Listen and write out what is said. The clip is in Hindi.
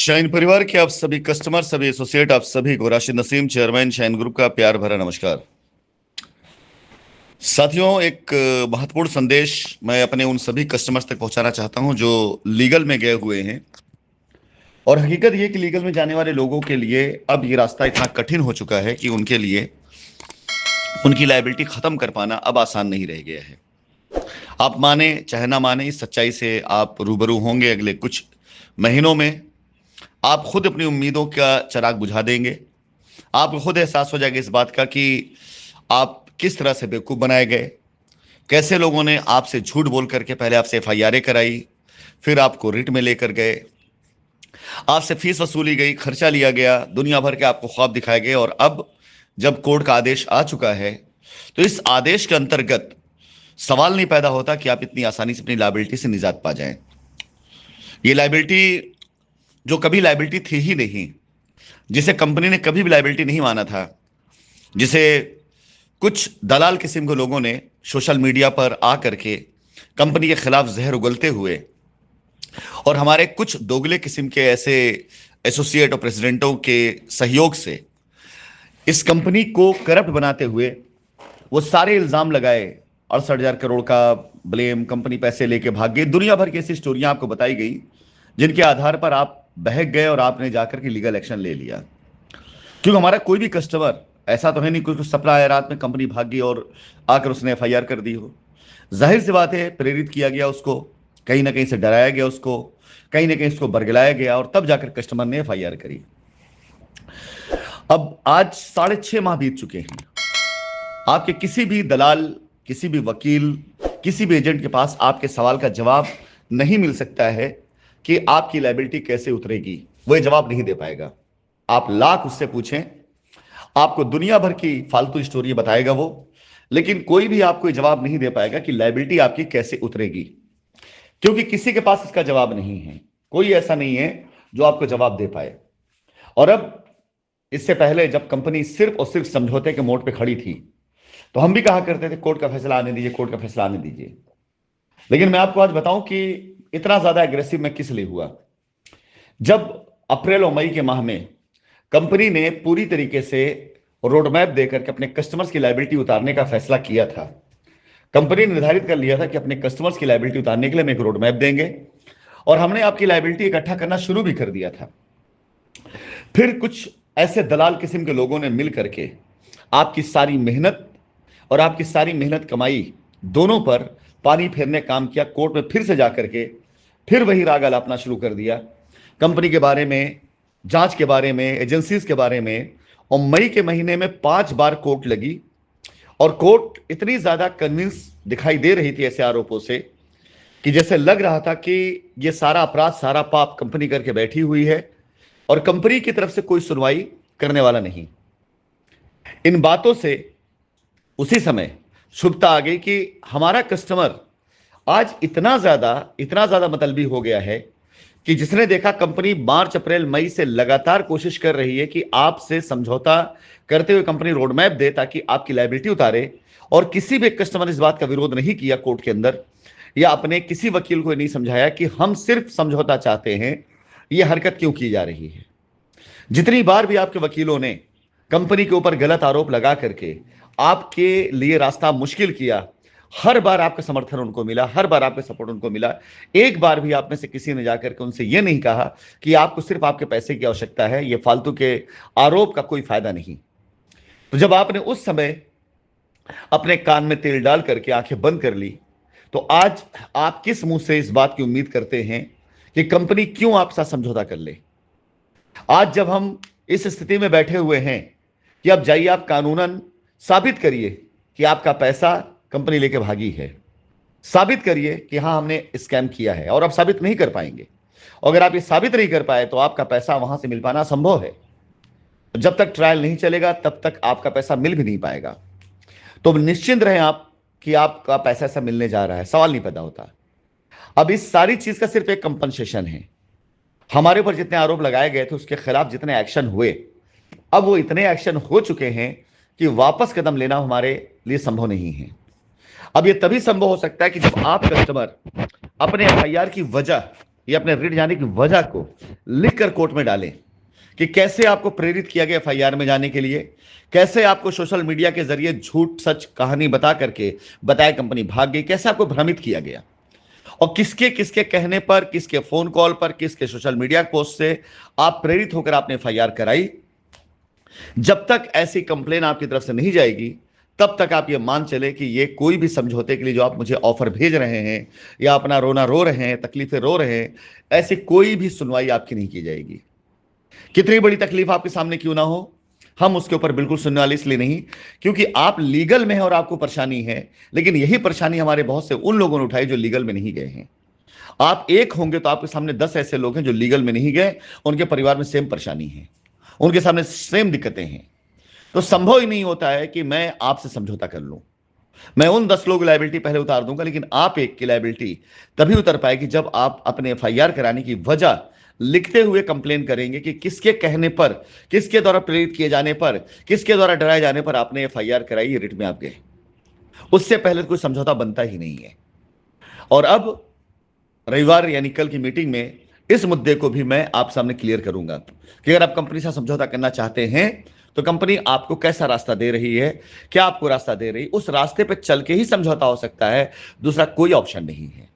शाइन परिवार के आप सभी कस्टमर, सभी एसोसिएट, आप सभी को Rashid Naseem, chairman shine group का प्यार भरा नमस्कार। साथियों, एक महत्वपूर्ण संदेश मैं अपने उन सभी कस्टमर्स तक पहुंचाना चाहता हूं जो लीगल में गए हुए हैं। और हकीकत ये कि लीगल में जाने वाले लोगों के लिए अब ये रास्ता इतना कठिन हो चुका है कि उनके लिए उनकी लायबिलिटी खत्म कर पाना अब आसान नहीं रह गया है। आप माने चाहे ना माने, इस सच्चाई से आप रूबरू होंगे अगले कुछ महीनों में। आप खुद अपनी उम्मीदों का चिराग बुझा देंगे। आपको खुद एहसास हो जाएगा इस बात का कि आप किस तरह से बेवकूफ़ बनाए गए, कैसे लोगों ने आपसे झूठ बोल करके पहले आपसे एफआईआर कराई, फिर आपको रिट में लेकर गए, आपसे फीस वसूली गई, खर्चा लिया गया, दुनिया भर के आपको ख्वाब दिखाए गए। और अब जब कोर्ट का आदेश आ चुका है तो इस आदेश के अंतर्गत सवाल नहीं पैदा होता कि आप इतनी आसानी से अपनी लायबिलिटी से निजात पा जाएं। ये लायबिलिटी जो कभी लायबिलिटी थी ही नहीं, जिसे कंपनी ने कभी भी लायबिलिटी नहीं माना था, जिसे कुछ दलाल किस्म के लोगों ने सोशल मीडिया पर आ करके कंपनी के खिलाफ जहर उगलते हुए और हमारे कुछ दोगले किस्म के ऐसे एसोसिएट और प्रेसिडेंटों के सहयोग से इस कंपनी को करप्ट बनाते हुए वो सारे इल्जाम लगाए। 68,000 करोड़ का ब्लेम, कंपनी पैसे लेके भाग गई, दुनिया भर की ऐसी स्टोरियां आपको बताई गई जिनके आधार पर आप बहक गए और आपने जाकर के लीगल एक्शन ले लिया। क्योंकि हमारा कोई भी कस्टमर ऐसा तो है नहीं कुछ सपना आया रात में कंपनी भाग गई और आकर उसने एफआईआर कर दी हो। जाहिर सी बात है, प्रेरित किया गया उसको, कहीं ना कहीं से डराया गया उसको, कहीं ना कहीं उसको बरगलाया गया और तब जाकर कस्टमर ने एफआईआर करी। अब आज 6.5 माह बीत चुके हैं। आपके किसी भी दलाल, किसी भी वकील, किसी भी एजेंट के पास आपके सवाल का जवाब नहीं मिल सकता है कि आपकी लायबिलिटी कैसे उतरेगी। वो ये जवाब नहीं दे पाएगा। आप लाख उससे पूछें, आपको दुनिया भर की फालतू स्टोरी बताएगा वो, लेकिन कोई भी आपको ये जवाब नहीं दे पाएगा कि लायबिलिटी आपकी कैसे उतरेगी, क्योंकि किसी के पास इसका जवाब नहीं है। कोई ऐसा नहीं है जो आपको जवाब दे पाए। और अब इससे पहले जब कंपनी सिर्फ और सिर्फ समझौते के मोड पे खड़ी थी तो हम भी कहा करते थे कोर्ट का फैसला आने दीजिए, कोर्ट का फैसला आने दीजिए। लेकिन मैं आपको आज बताऊं कि इतना ज्यादा एग्रेसिव मैं किस लिए हुआ। जब अप्रैल और मई के माह में कंपनी ने पूरी तरीके से रोड मैप देकर के अपने कस्टमर्स की लायबिलिटी उतारने का फैसला किया था, कंपनी ने निर्धारित कर लिया था कि अपने कस्टमर्स की लायबिलिटी उतारने के लिए हम एक रोड मैप देंगे और हमने आपकी लायबिलिटी इकट्ठा करना शुरू भी कर दिया था। फिर कुछ ऐसे दलाल किस्म के लोगों ने मिल करके आपकी सारी मेहनत और आपकी सारी मेहनत कमाई दोनों पर पानी फेरने काम किया। कोर्ट में फिर से जाकर के फिर वही राग अलापना शुरू कर दिया कंपनी के बारे में, जांच के बारे में, एजेंसीज के बारे में। और मई के महीने में 5 बार कोर्ट लगी और कोर्ट इतनी ज्यादा कन्विंस दिखाई दे रही थी ऐसे आरोपों से कि जैसे लग रहा था कि ये सारा अपराध, सारा पाप कंपनी करके बैठी हुई है और कंपनी की तरफ से कोई सुनवाई करने वाला नहीं। इन बातों से उसी समय शुभता आ गई कि हमारा कस्टमर आज इतना ज्यादा मतलबी हो गया है कि जिसने देखा कंपनी मार्च, अप्रैल, मई से लगातार कोशिश कर रही है कि आपसे समझौता करते हुए कंपनी रोड मैप दे ताकि आपकी लायबिलिटी उतारे। और किसी भी कस्टमर ने इस बात का विरोध नहीं किया कोर्ट के अंदर, या अपने किसी वकील को नहीं समझाया कि हम सिर्फ समझौता चाहते हैं, यह हरकत क्यों की जा रही है। जितनी बार भी आपके वकीलों ने कंपनी के ऊपर गलत आरोप लगा करके आपके लिए रास्ता मुश्किल किया, हर बार आपका समर्थन उनको मिला, हर बार आपका सपोर्ट उनको मिला। एक बार भी आप में से किसी ने जाकर के उनसे यह नहीं कहा कि आपको सिर्फ आपके पैसे की आवश्यकता है, यह फालतू के आरोप का कोई फायदा नहीं। तो जब आपने उस समय अपने कान में तेल डाल करके आंखें बंद कर ली, तो आज आप किस मुंह से इस बात की उम्मीद करते हैं कि कंपनी क्यों आपके साथ समझौता कर ले। आज जब हम इस स्थिति में बैठे हुए हैं कि अब जाइए आप कानूनन साबित करिए कि आपका पैसा कंपनी लेके भागी है, साबित करिए कि हां हमने स्कैम किया है, और अब साबित नहीं कर पाएंगे। अगर आप ये साबित नहीं कर पाए तो आपका पैसा वहां से मिल पाना असंभव है। जब तक ट्रायल नहीं चलेगा तब तक आपका पैसा मिल भी नहीं पाएगा। तो निश्चिंत रहें आप कि आपका पैसा ऐसा मिलने जा रहा है, सवाल नहीं पैदा होता। अब इस सारी चीज का सिर्फ एक कंपनसेशन है। हमारे ऊपर जितने आरोप लगाए गए थे उसके खिलाफ जितने एक्शन हुए, अब वो इतने एक्शन हो चुके हैं कि वापस कदम लेना हमारे लिए संभव नहीं है। अब ये तभी संभव हो सकता है कि जब आप कस्टमर अपने एफआईआर की वजह या अपने ऋण जाने की वजह को लिखकर कोर्ट में डालें कि कैसे आपको प्रेरित किया गया एफआईआर में जाने के लिए, कैसे आपको सोशल मीडिया के जरिए झूठ सच कहानी बता करके बताया कंपनी भाग गई, कैसे आपको भ्रमित किया गया और किसके किसके कहने पर, किसके फोन कॉल पर, किसके सोशल मीडिया पोस्ट से आप प्रेरित होकर आपने एफआईआर कराई। जब तक ऐसी कंप्लेन आपकी तरफ से नहीं जाएगी तब तक आप ये मान चले कि ये कोई भी समझौते के लिए जो आप मुझे ऑफर भेज रहे हैं या अपना रोना रो रहे हैं, तकलीफें रो रहे हैं, ऐसी कोई भी सुनवाई आपकी नहीं की जाएगी। कितनी बड़ी तकलीफ आपके सामने क्यों ना हो, हम उसके ऊपर बिल्कुल सुनने वाले इसलिए नहीं क्योंकि आप लीगल में हैं और आपको परेशानी है, लेकिन यही परेशानी हमारे बहुत से उन लोगों ने उठाई जो लीगल में नहीं गए हैं। आप एक होंगे तो आपके सामने 10 ऐसे लोग हैं जो लीगल में नहीं गए, उनके परिवार में सेम परेशानी है, उनके सामने सेम दिक्कतें हैं। तो संभव ही नहीं होता है कि मैं आपसे समझौता कर लूं। मैं उन 10 लोग लायबिलिटी पहले उतार दूंगा, लेकिन आप एक की लायबिलिटी तभी उतर पाएगी जब आप अपने एफआईआर कराने की वजह लिखते हुए कंप्लेन करेंगे कि किसके कहने पर, किसके द्वारा प्रेरित किए जाने पर, किसके द्वारा डराए जाने पर आपने एफआईआर कराई, रिट में आप गए। उससे पहले कोई समझौता बनता ही नहीं है। और अब रविवार यानी कल की मीटिंग में इस मुद्दे को भी मैं आप सामने क्लियर करूंगा कि अगर आप कंपनी से समझौता करना चाहते हैं तो कंपनी आपको कैसा रास्ता दे रही है, क्या आपको रास्ता दे रही, उस रास्ते पे चल के ही समझौता हो सकता है, दूसरा कोई ऑप्शन नहीं है।